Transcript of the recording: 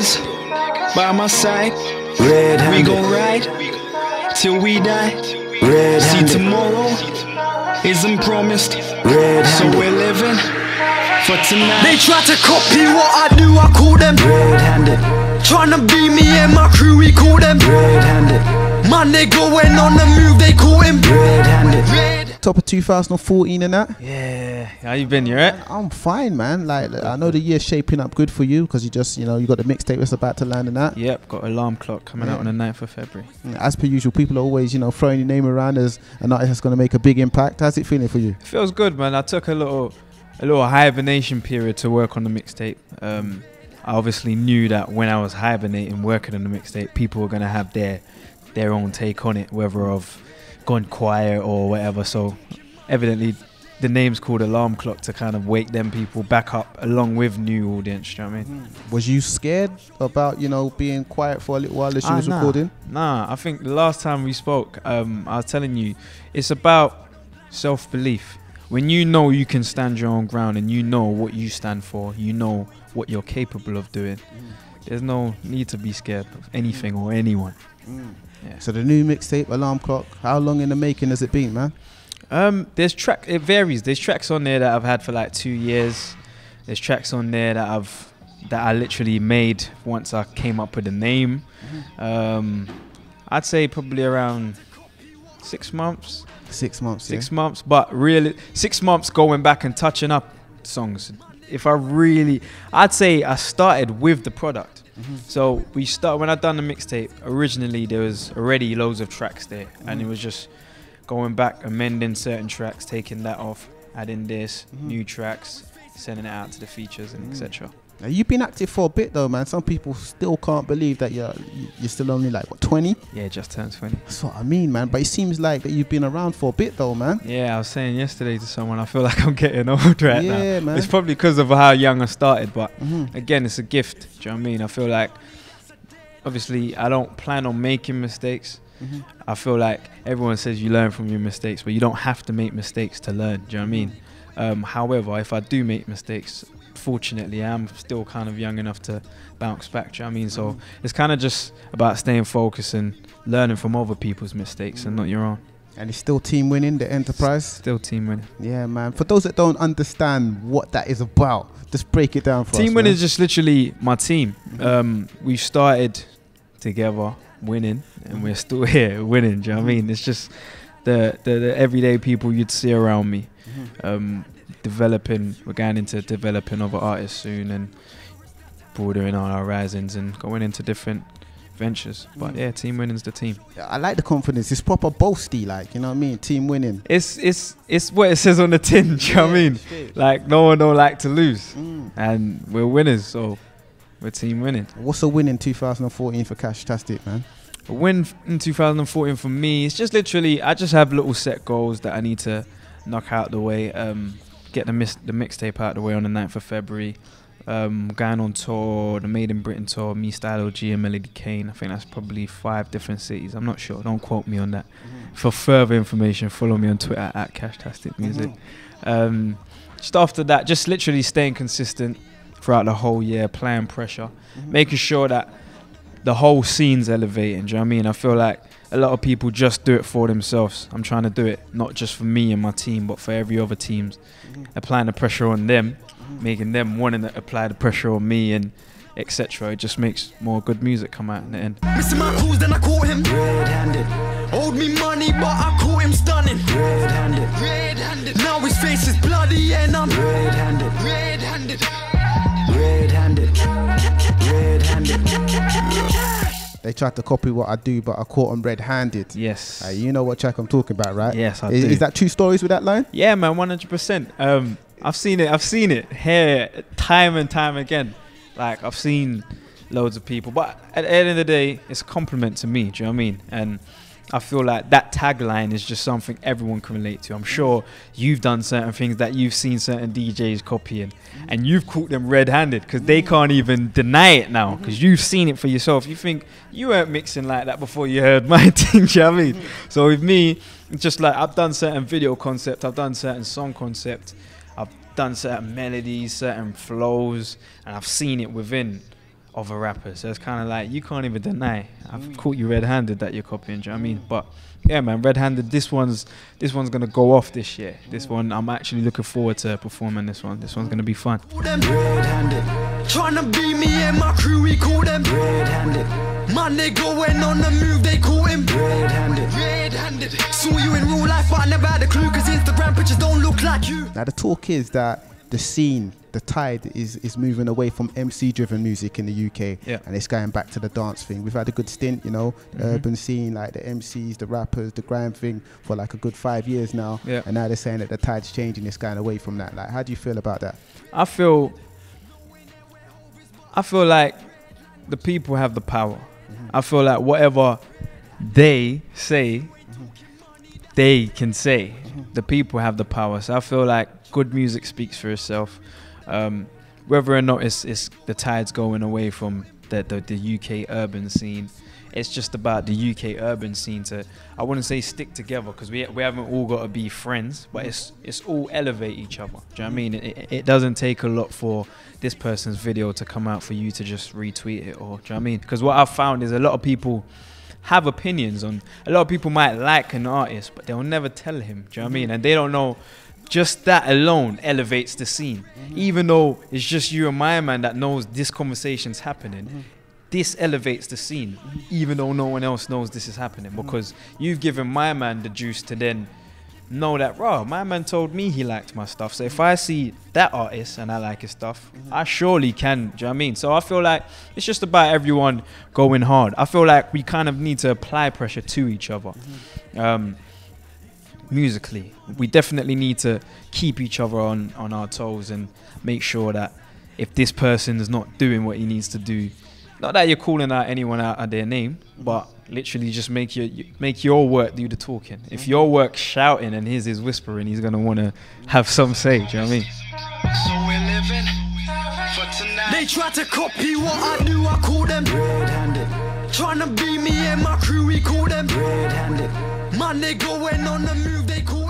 niggas by my side. We gon' ride till we die. See, tomorrow isn't promised, so we're living for tonight. They try to copy what I do, I call them red-handed. Tryna be me and my crew, we call them red-handed. Man, they going on the move, they call him red-handed. Top of 2014 and that. Yeah, how you been? You right? I'm fine, man. Like, I know the year's shaping up good for you because you just, you know, you got the mixtape that's about to land and that. Yep, got Alarm Clock coming out on the 9th of February. As per usual, people are always, you know, throwing your name around as an artist that's going to make a big impact. How's it feeling for you? It feels good, man. I took a little hibernation period to work on the mixtape. I obviously knew that when I was hibernating, working on the mixtape, people were going to have their own take on it, whether of gone quiet or whatever. So evidently the name's called Alarm Clock to kind of wake them people back up along with new audience. Do you know what I mean? Was you scared about, you know, being quiet for a little while as you was recording? Nah, I think the last time we spoke, I was telling you, it's about self-belief. When you know you can stand your own ground and you know what you stand for, you know what you're capable of doing, there's no need to be scared of anything or anyone. Yeah. So the new mixtape, Alarm Clock, how long in the making has it been, man? It varies. There's tracks on there that I've had for like 2 years. There's tracks on there that I literally made once I came up with a name. I'd say probably around 6 months. 6 months. 6 months, but really 6 months going back and touching up songs. I'd say I started with the product. So when I done the mixtape, originally there was already loads of tracks there, and it was just going back, amending certain tracks, taking that off, adding this, new tracks, sending it out to the features and etc. Now, you've been active for a bit though, man. Some people still can't believe that you're still only like, what, 20? Yeah, just turned 20. That's what I mean, man. But it seems like that you've been around for a bit though, man. Yeah, I was saying yesterday to someone, I feel like I'm getting old right now. Yeah, man. It's probably because of how young I started, but again, it's a gift. Do you know what I mean? I feel like, obviously, I don't plan on making mistakes. I feel like everyone says you learn from your mistakes, but you don't have to make mistakes to learn. Do you know what I mean? However, if I do make mistakes, fortunately, I'm still kind of young enough to bounce back. Do you know what I mean? So it's kind of just about staying focused and learning from other people's mistakes and not your own. And it's still team winning, the enterprise? Still team winning. Yeah, man. For those that don't understand what that is about, just break it down for us. Team winning is just literally my team. We started together winning, and we're still here winning. Do you know what I mean? It's just the everyday people you'd see around me. We're going into developing other artists soon and broadening our horizons and going into different ventures. But yeah, team winning's the team. I like the confidence. It's proper boasty, like, you know what I mean? Team winning. It's what it says on the tin. Do you know what I mean? Like, no one don't like to lose, and we're winners, so we're team winning. What's a win in 2014 for Cashtastic, man? A win in 2014 for me, it's just literally, I just have little set goals that I need to knock out the way. Get the mixtape out the way on the 9th of February. Going on tour, the Made in Britain tour, me, Style OG and Melody Kane. I think that's probably 5 different cities. I'm not sure. Don't quote me on that. For further information, follow me on Twitter at Cashtastic Music. Just after that, just literally staying consistent throughout the whole year, applying pressure, making sure that the whole scene's elevating. Do you know what I mean? I feel like a lot of people just do it for themselves. I'm trying to do it not just for me and my team, but for every other teams. Applying the pressure on them, making them wanting to apply the pressure on me, and etc. It just makes more good music come out in the end. Missing my calls, then I caught him red-handed. Owed me money, but I caught him stunning red-handed. Red-handed. Now his face is bloody and I'm red-handed. Red-handed. Red-handed. Red-handed. They tried to copy what I do, but I caught them red-handed. Yes. You know what track I'm talking about, right? Yes, I do. Is that true stories with that line? Yeah, man, 100%. I've seen it here time and time again. Like, I've seen loads of people, but at the end of the day, it's a compliment to me. Do you know what I mean? And I feel like that tagline is just something everyone can relate to. I'm sure you've done certain things that you've seen certain DJs copying, and you've caught them red-handed because they can't even deny it now because you've seen it for yourself. You think you weren't mixing like that before you heard my thing. Do you know what I mean? So with me, it's just like I've done certain video concept, I've done certain song concept, I've done certain melodies, certain flows, and I've seen it within of a rapper. So it's kind of like you can't even deny. I've caught you red-handed that you're copying. Do you know what I mean? But yeah, man, red-handed. This one's gonna go off this year. This one, I'm actually looking forward to performing this one. This one's gonna be fun. Red-handed, trying to be me and my crew. We call them red-handed. Man, they going on the move. They call him red-handed. Red-handed. Saw you in real life, but I never had a clue. Cause Instagram pictures don't look like you. Now the talk is that the scene, the tide is moving away from MC-driven music in the UK, and it's going back to the dance thing. We've had a good stint, you know, the urban scene, like the MCs, the rappers, the grime thing for like a good 5 years now, and now they're saying that the tide's changing, it's going away from that. Like, how do you feel about that? I feel like the people have the power. I feel like whatever they say, they can say. The people have the power. So I feel like good music speaks for itself. Whether or not it's the tide's going away from the UK urban scene, it's just about the UK urban scene to, I wouldn't say stick together, because we haven't all got to be friends, but it's all elevate each other. Do you know what I mean? It doesn't take a lot for this person's video to come out for you to just retweet it, or do you know what I mean? Because what I've found is a lot of people have opinions on, a lot of people might like an artist, but they'll never tell him. Do you know what I mean? And they don't know. Just that alone elevates the scene. Even though it's just you and my man that knows this conversation's happening, this elevates the scene, even though no one else knows this is happening, because you've given my man the juice to then know that, bro, my man told me he liked my stuff. So if I see that artist and I like his stuff, I surely can. Do you know what I mean? So I feel like it's just about everyone going hard. I feel like we kind of need to apply pressure to each other. Musically, we definitely need to keep each other on our toes and make sure that if this person is not doing what he needs to do, not that you're calling out anyone out of their name, but literally just make your work do the talking. If your work's shouting and his is whispering, he's gonna want to have some say. Do you know what I mean? So we're living for tonight. They try to copy what I do, I call them red-handed. Trying to be me and my crew, we call them red-handed. Man, they going on the move, they call